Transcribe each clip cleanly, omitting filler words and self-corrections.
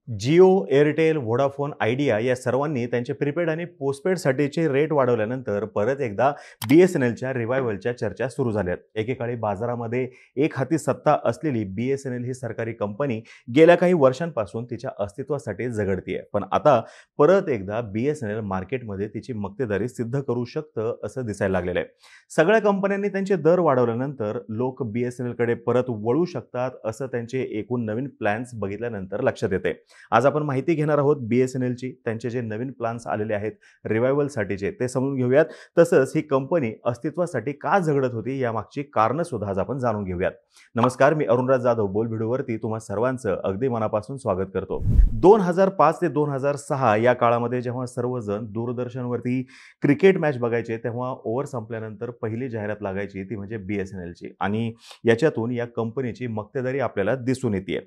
Jio, Airtel, Vodafone, idea या सर्वांनी त्यांचे प्रीपेड आणि पोस्टपेडसाठीचे रेट वाढवल्यानंतर परत एकदा BSNLच्या रिवायवलच्या चर्चा सुरू झाल्यात. एकेकाळी बाजारामध्ये एक हाती सत्ता असलेली BSNL ही सरकारी कंपनी गेल्या काही वर्षांपासून तिच्या अस्तित्वासाठी झगडतीये. पण आता परत एकदा BSNL मार्केटमध्ये तिची मक्तेदारी सिद्ध करू शकतं असं दिसायला लागलेलं आहे. सगळ्या कंपन्यांनी त्यांचे दर वाढवल्यानंतर लोक BSNLकडे परत वळू शकतात असं त्यांचे एकूण नवीन प्लॅन्स बघितल्यानंतर लक्षात येते. आज आपण माहिती घेणार आहोत BSNLची, त्यांचे जे नवीन प्लॅन्स आलेले आहेत रिवायवलसाठीचे ते समजून घेऊयात. तसंच ही कंपनी अस्तित्वासाठी का झगडत होती यामागची कारणं सुद्धा आज आपण जाणून घेऊयात. नमस्कार, मी अरुणराज जाधव बोल व्हिडिओवरती तुम्हा सर्वांचं अगदी मनापासून स्वागत करतो. 2005 ते 2006 या काळामध्ये जेव्हा सर्वजण दूरदर्शनवरती क्रिकेट मॅच बघायचे तेव्हा ओव्हर संपल्यानंतर पहिली जाहिरात लागायची ती म्हणजे BSNLची आणि याच्यातून या कंपनीची मक्तेदारी आपल्याला दिसून येते.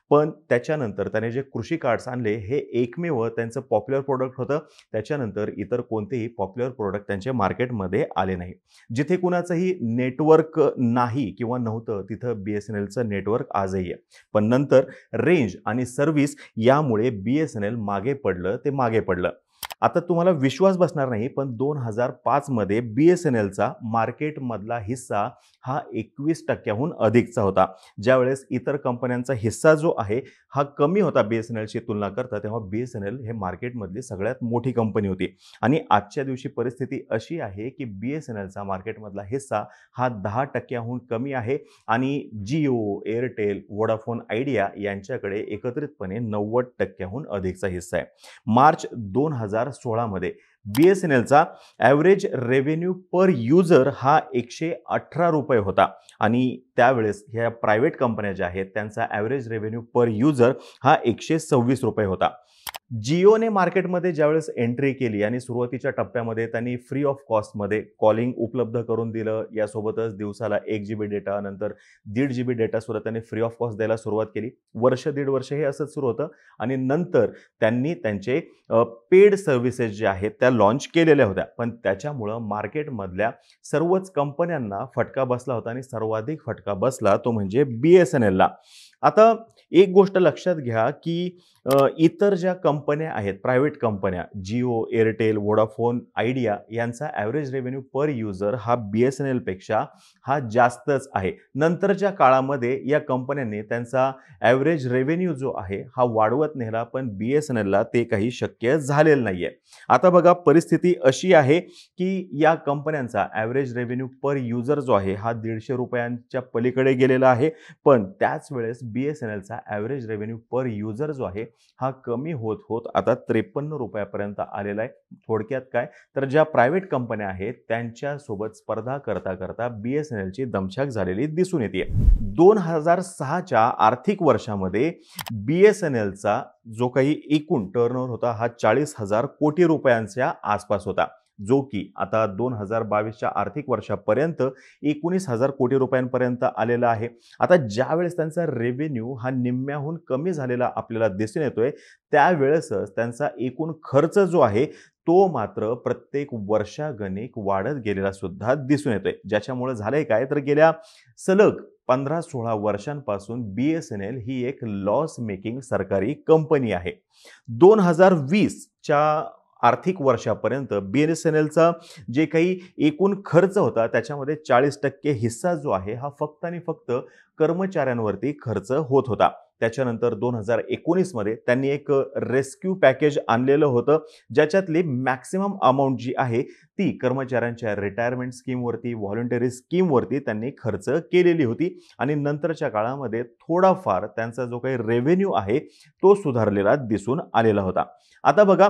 पण त्याच्यानंतर त्याने जे कृषी कार्ड्स आणले हे एकमेव त्यांचं पॉप्युलर प्रोडक्ट होतं. त्याच्यानंतर इतर कोणतेही पॉप्युलर प्रोडक्ट त्यांच्या मार्केटमध्ये आले नाही. जिथे कुणाचंही नेटवर्क नाही किंवा नव्हतं तिथं BSNLचं नेटवर्क आजही आहे. पण नंतर रेंज आणि सर्व्हिस यामुळे BSNL मागे पडलं. आता तुम्हाला विश्वास बसणार नाही, पण 2005 मध्ये BSNLचा मार्केटमधला हिस्सा हा 21% अधिकचा होता. ज्यावेळेस इतर कंपन्यांचा हिस्सा जो आहे हा कमी होता BSNLशी तुलना करता, तेव्हा BSNL हे मार्केटमधली सगळ्यात मोठी कंपनी होती. आणि आजच्या दिवशी परिस्थिती अशी आहे की BSNLचा मार्केटमधला हिस्सा हा 10%हून कमी आहे आणि जिओ, एअरटेल, व्होडाफोन, आयडिया यांच्याकडे एकत्रितपणे 90%हून अधिकचा हिस्सा आहे. मार्च 2016 मध्ये BSNLचा ॲव्हरेज रेव्हेन्यू पर युजर हा 118 रुपये होता आणि त्यावेळेस ह्या प्रायव्हेट कंपन्या ज्या आहेत त्यांचा ॲव्हरेज रेव्हेन्यू पर युजर हा 126 रुपये होता. जिओने मार्केटमध्ये ज्यावेळेस एंट्री केली आणि सुरुवातीच्या टप्प्यामध्ये त्यांनी फ्री ऑफ कॉस्टमध्ये कॉलिंग उपलब्ध करून दिलं. यासोबतच दिवसाला 1 GB डेटा, नंतर 1.5 GB डेटा सुद्धा त्यांनी फ्री ऑफ कॉस्ट द्यायला सुरुवात केली. दीड वर्ष हे असंच सुरू होतं आणि नंतर त्यांनी त्यांचे पेड सर्व्हिसेस जे आहेत त्या लॉन्च केलेल्या होत्या. पण त्याच्यामुळं मार्केटमधल्या सर्वच कंपन्यांना फटका बसला होता आणि सर्वाधिक फटका बसला तो म्हणजे BSNLला. आता एक गोष्ट लक्षात घ्या की इतर ज्या कंपन्या आहेत प्रायव्हेट कंपन्या जिओ, एअरटेल, व्होडाफोन, आयडिया यांचा ॲव्हरेज रेव्हेन्यू पर युजर हा BSNL पेक्षा हा जास्तच आहे. नंतरच्या काळामध्ये या कंपन्यांनी त्यांचा ॲव्हरेज रेव्हेन्यू जो आहे हा वाढवत नेला, पण BSNLला ते काही शक्य झालेलं नाहीये. आता बघा परिस्थिती अशी आहे की या कंपन्यांचा ॲव्हरेज रेव्हेन्यू पर युजर जो आहे हा 150 रुपयांच्या पलीकडे गेलेला आहे. पण त्याच वेळेस BSNLचा ॲव्हरेज रेव्हेन्यू पर युजर जो आहे हा कमी होत होत आता 53 रुपयापर्यंत आलेला आहे. थोडक्यात काय तर ज्या प्रायव्हेट कंपन्या आहेत त्यांच्यासोबत स्पर्धा करता BSNLची दमछाक झालेली दिसून येते. 2006च्या आर्थिक वर्षामध्ये BSNLचा जो काही एकूण टर्नओव्हर होता हा 40,000 कोटी रुपयांच्या आसपास होता, जो की आता 2022च्या आर्थिक वर्षापर्यंत 19,000 कोटी रुपयांपर्यंत आलेला आहे. आता ज्यावेळेस त्यांचा रेव्हेन्यू हा निम्म्याहून कमी झालेला आपल्याला दिसून येतोय त्यावेळेसच त्यांचा एकूण खर्च जो आहे तो मात्र प्रत्येक वर्षागणिक वाढत गेलेला सुद्धा दिसून येतोय. ज्याच्यामुळे झालंय काय तर गेल्या सलग 15-16 वर्षांपासून BSNL ही एक लॉस मेकिंग सरकारी कंपनी आहे. 2020च्या आर्थिक वर्षापर्यंत BSNLचा जे काही एकूण खर्च होता त्याच्यामध्ये 40% हिस्सा जो आहे हा फक्त आणि फक्त कर्मचाऱ्यांवरती खर्च होत होता. त्याच्यानंतर 2019 मध्ये त्यांनी एक रेस्क्यू पॅकेज आणलेलं होतं, ज्याच्यातली मॅक्सिमम अमाऊंट जी आहे ती कर्मचाऱ्यांच्या रिटायरमेंट स्कीमवरती, व्हॉलंटरी स्कीमवरती त्यांनी खर्च केलेली होती आणि नंतरच्या काळामध्ये थोडाफार त्यांचा जो काही रेव्हेन्यू आहे तो सुधारलेला दिसून आलेला होता. आता बघा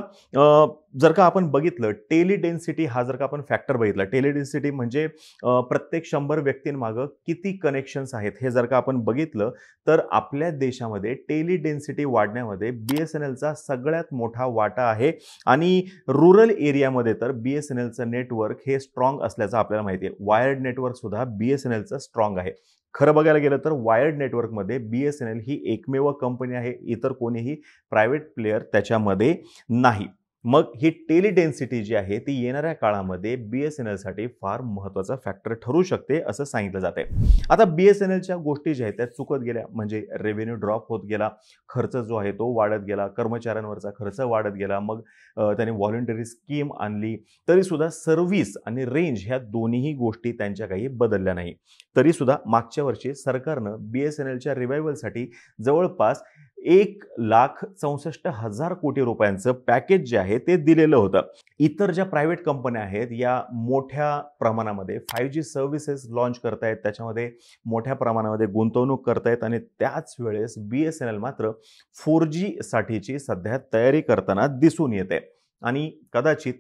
जर का आपण बघितलं टेलिडेन्सिटी हा जर का आपण फॅक्टर बघितला, टेलिडेन्सिटी म्हणजे प्रत्येक 100 व्यक्तींमागं किती कनेक्शन्स आहेत हे जर का आपण बघितलं तर आपल्या देशामध्ये टेलिडेन्सिटी वाढण्यामध्ये BSNLचा सगळ्यात मोठा वाटा आहे आणि रुरल एरियामध्ये तर BSNLचं नेटवर्क हे स्ट्रॉंग असल्याचं आपल्याला माहिती आहे. वायर्ड नेटवर्क सुद्धा BSNLचं स्ट्रॉंग आहे. खरं बघायला गेलं तर वायर्ड नेटवर्कमध्ये BSNL ही एकमेव कंपनी आहे, इतर कोणीही प्रायव्हेट प्लेयर त्याच्यामध्ये नाही. मग ही टेली डेन्सिटी जी आहे ती येणाऱ्या काळामध्ये BSNLसाठी फार महत्त्वाचा फॅक्टर ठरू शकते असं सांगितलं जाते. आता BSNLच्या गोष्टी ज्या आहेत त्या चुकत गेल्या, म्हणजे रेव्हेन्यू ड्रॉप होत गेला, खर्च जो आहे तो वाढत गेला, कर्मचाऱ्यांवरचा खर्च वाढत गेला. मग त्यांनी व्हॉलंटरी स्कीम आणली, तरी सुद्धा सर्व्हिस आणि रेंज ह्या दोन्हीही गोष्टी त्यांच्या काही बदलल्या नाही. तरी सुद्धा मागच्या वर्षी सरकारनं BSNLच्या रिवायवलसाठी जवळपास 1,64,000 कोटी रुपयांचं पॅकेज जे आहे ते दिलेलं होतं. इतर ज्या प्रायव्हेट कंपन्या आहेत या मोठ्या प्रमाणामध्ये 5G सर्व्हिसेस लॉन्च करतायत, त्याच्यामध्ये मोठ्या प्रमाणामध्ये गुंतवणूक करतायत आणि त्याच वेळेस BSNL मात्र 4G साठीची सध्या तयारी करताना दिसून येते आणि कदाचित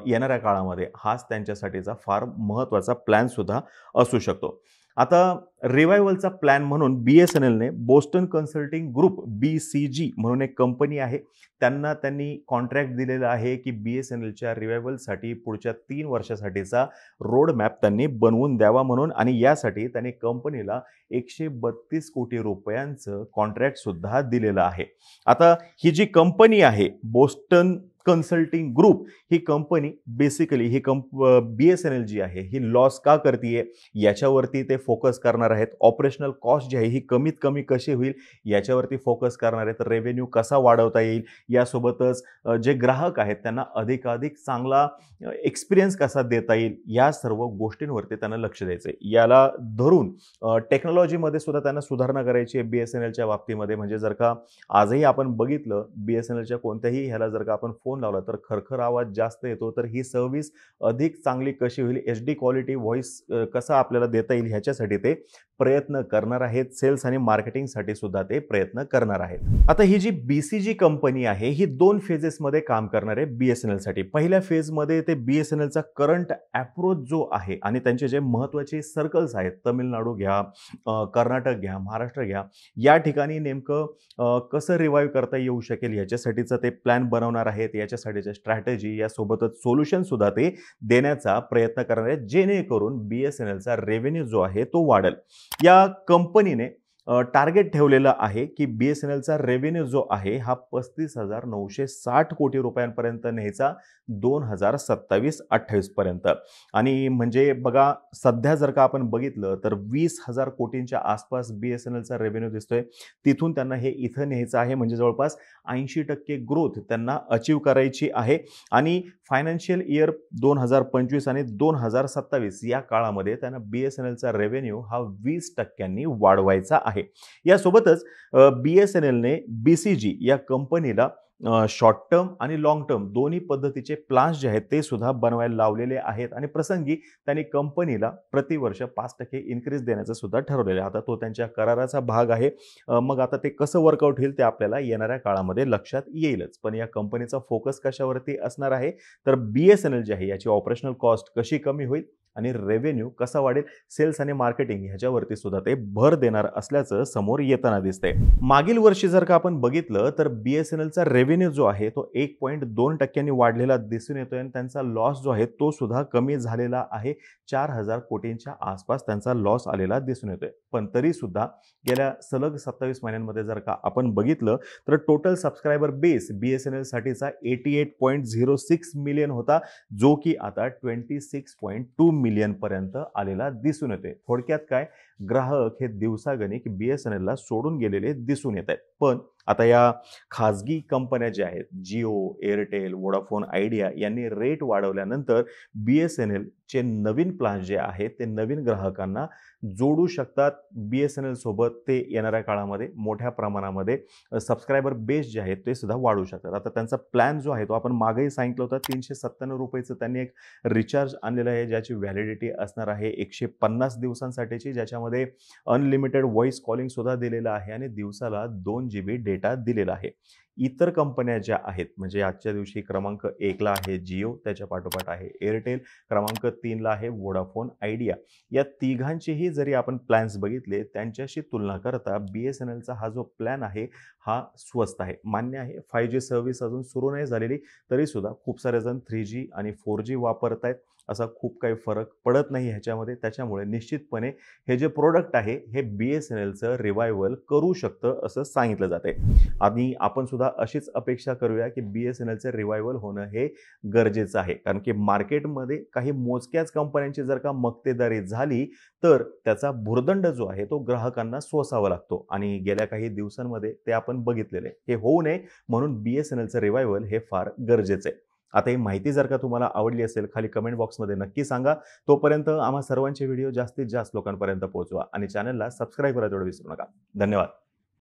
येणाऱ्या काळामध्ये हाच त्यांच्यासाठीचा फार महत्त्वाचा प्लॅन सुद्धा असू शकतो. आता रिवायवलचा प्लॅन म्हणून BSNLने बोस्टन कन्सल्टिंग ग्रुप BCG म्हणून एक कंपनी आहे, त्यांनी कॉन्ट्रॅक्ट दिलेला आहे की BSNLच्या रिवायवलसाठी पुढच्या 3 वर्षासाठीचा रोड मॅप त्यांनी बनवून द्यावा म्हणून, आणि यासाठी त्यांनी कंपनीला 132 कोटी रुपयांचं कॉन्ट्रॅक्ट सुद्धा दिलेलं आहे. आता ही जी कंपनी आहे बोस्टन कन्सल्टिंग ग्रुप, ही कंपनी बेसिकली BSNL जी आहे ही लॉस का करतीये याच्यावरती ते फोकस करणार आहेत. ऑपरेशनल कॉस्ट जी आहे ही कमीत कमी कशी होईल याच्यावरती फोकस करणार आहेत. रेव्हेन्यू कसा वाढवता येईल, यासोबतच जे ग्राहक आहेत त्यांना अधिकाधिक चांगला एक्सपिरियन्स कसा देता येईल, या सर्व गोष्टींवरती त्यांना लक्ष द्यायचं आहे. याला धरून टेक्नॉलॉजीमध्ये सुद्धा त्यांना सुधारणा करायची आहे BSNLच्या बाबतीमध्ये. म्हणजे जर का आजही आपण बघितलं BSNLच्या कोणत्याही ह्याला जर का आपण फोन लावला तर खरखर आवाज जास्त येतो, तर ही सर्व्हिस अधिक चांगली कशी होईल, HD क्वालिटी व्हॉइस कसा आपल्याला देता येईल ह्याच्यासाठी ते प्रयत्न करणार आहेत. सेल्स आणि मार्केटिंगसाठी सुद्धा ते प्रयत्न करणार आहेत. आता ही जी BCG कंपनी आहे ही 2 फेजेसमध्ये काम करणार आहे BSNLसाठी. पहिल्या फेजमध्ये ते BSNLचा करंट अप्रोच जो आहे आणि त्यांचे जे महत्त्वाचे सर्कल्स आहेत, तमिळनाडू घ्या, कर्नाटक घ्या, महाराष्ट्र घ्या, या ठिकाणी नेमकं कसं रिवाईव्ह करता येऊ शकेल याच्यासाठीचं ते प्लॅन बनवणार आहेत. याच्यासाठीच्या स्ट्रॅटेजी यासोबतच सोल्युशन सुद्धा ते देण्याचा प्रयत्न करणार आहेत, जेणेकरून BSNLचा रेव्हेन्यू जो आहे तो वाढेल. या कंपनीने टार्गेट ठेवलेलं आहे की BSNLचा रेव्हेन्यू जो आहे हा 35,960 कोटी रुपयांपर्यंत न्यायचा 2027-28 पर्यंत. आणि म्हणजे बघा सध्या जर का आपण बघितलं तर 20,000 कोटींच्या आसपास BSNLचा रेव्हेन्यू दिसतोय. तिथून त्यांना हे इथं न्यायचं आहे, म्हणजे जवळपास 80% ग्रोथ त्यांना अचीव करायची आहे. आणि फायनान्शियल इयर 2025 आणि 2027 या काळामध्ये त्यांना BSNLचा रेव्हेन्यू हा 20% वाढवायचा आहे. यासोबतच BSNLने BCG या कंपनीला शॉर्ट टर्म आणि लॉंग टर्म दोन्ही पद्धतीचे प्लान्स जे आहेत ते सुद्धा बनवायला लावलेले आहेत आणि प्रसंगी त्यांनी कंपनीला प्रतिवर्ष 5% इन्क्रीज देण्याचं सुद्धा ठरवलेलं आहे. आता तो त्यांच्या कराराचा भाग आहे. मग आता ते कसं वर्कआउट होईल ते आपल्याला येणाऱ्या काळामध्ये लक्षात येईलच. पण या कंपनीचा फोकस कशावरती असणार आहे तर BSNL जे आहे याची ऑपरेशनल कॉस्ट कशी कमी होईल आणि रेव्हेन्यू कसा वाढेल, सेल्स आणि मार्केटिंग ह्याच्यावरती सुद्धा ते भर देणार असल्याचं समोर येताना दिसतंय. मागील वर्षी जर का आपण बघितलं तर BSNLचा रेव्हेन्यू जो आहे तो 1.2% वाढलेला दिसून येतोय आणि त्यांचा लॉस जो आहे तो सुद्धा कमी झालेला आहे. 4,000 कोटींच्या आसपास त्यांचा लॉस आलेला दिसून येतोय. पण तरी सुद्धा गेल्या सलग 27 महिन्यांमध्ये जर का आपण बघितलं तर टोटल सबस्क्रायबर बेस BSNL साठीचा 88.06 मिलियन होता, जो की आता 26.2 मिलियन पर्यंत आलेला दिसून येतोय. थोडक्यात काय, ग्राहक हे दिवसागणिक BSNLला सोडून गेलेले दिसून येत आहेत. पण आता या खाजगी कंपन्या ज्या आहेत जिओ, एअरटेल, वोडाफोन आयडिया यांनी रेट वाढवल्यानंतर BSNLचे नवीन प्लान जे आहेत ते नवीन ग्राहकांना जोडू शकतात. BSNL सोबत ते येणाऱ्या काळामध्ये मोठ्या प्रमाणामध्ये सबस्क्रायबर बेस जे आहेत ते सुद्धा वाढू शकतात. आता त्यांचा प्लॅन जो आहे तो आपण मागेही सांगितलं होतं, 397 रुपयाचं त्यांनी एक रिचार्ज आणलेलं आहे, ज्याची व्हॅलिडिटी असणार आहे 150 दिवसांसाठीची, ज्याच्यामध्ये अनलिमिटेड व्हॉइस कॉलिंग सुद्धा दिलेलं आहे आणि दिवसाला 2 GB डेटा दिलेला आहे. इतर कंपन्या ज्या आहेत म्हणजे आजच्या दिवशी क्रमांक 1 ला आहे जिओ, त्याच्या पाठोपाठ आहे एअरटेल, क्रमांक 3 ला आहे वोडाफोन आयडिया. या तिघांचेही जरी आपण प्लॅन्स बघितले त्यांच्याशी तुलना करता BSNLचा हा जो प्लॅन आहे हा स्वस्त आहे. मान्य आहे 5G सर्व्हिस अजून सुरू नाही झालेली, तरी सुद्धा खूप सारे जण 3G आणि 4G वापरतायत. असा खूप काही फरक पडत नाही ह्याच्यामध्ये. त्याच्यामुळे निश्चितपणे हे जे प्रोडक्ट आहे हे BSNLचं रिवायवल करू शकतं असं सांगितलं जाते. आणि आपण सुद्धा सुद्धा अशीच अपेक्षा करूया की BSNLचे रिवायवल होणं हे गरजेचं आहे. कारण की मार्केटमध्ये काही मोजक्याच कंपन्यांची जर का मक्तेदारी झाली तर त्याचा भुर्दंड जो आहे तो ग्राहकांना सोसावा लागतो आणि गेल्या काही दिवसांमध्ये ते आपण बघितलेले. हे होऊ नये म्हणून BSNLचं रिवायवल हे फार गरजेचं आहे. आता ही माहिती जर का तुम्हाला आवडली असेल खाली कमेंट बॉक्समध्ये नक्की सांगा. तोपर्यंत आम्हा सर्वांचे व्हिडिओ जास्तीत जास्त लोकांपर्यंत पोहोचवा आणि चॅनलला सबस्क्राईब करायला तेवढं विसरू नका. धन्यवाद.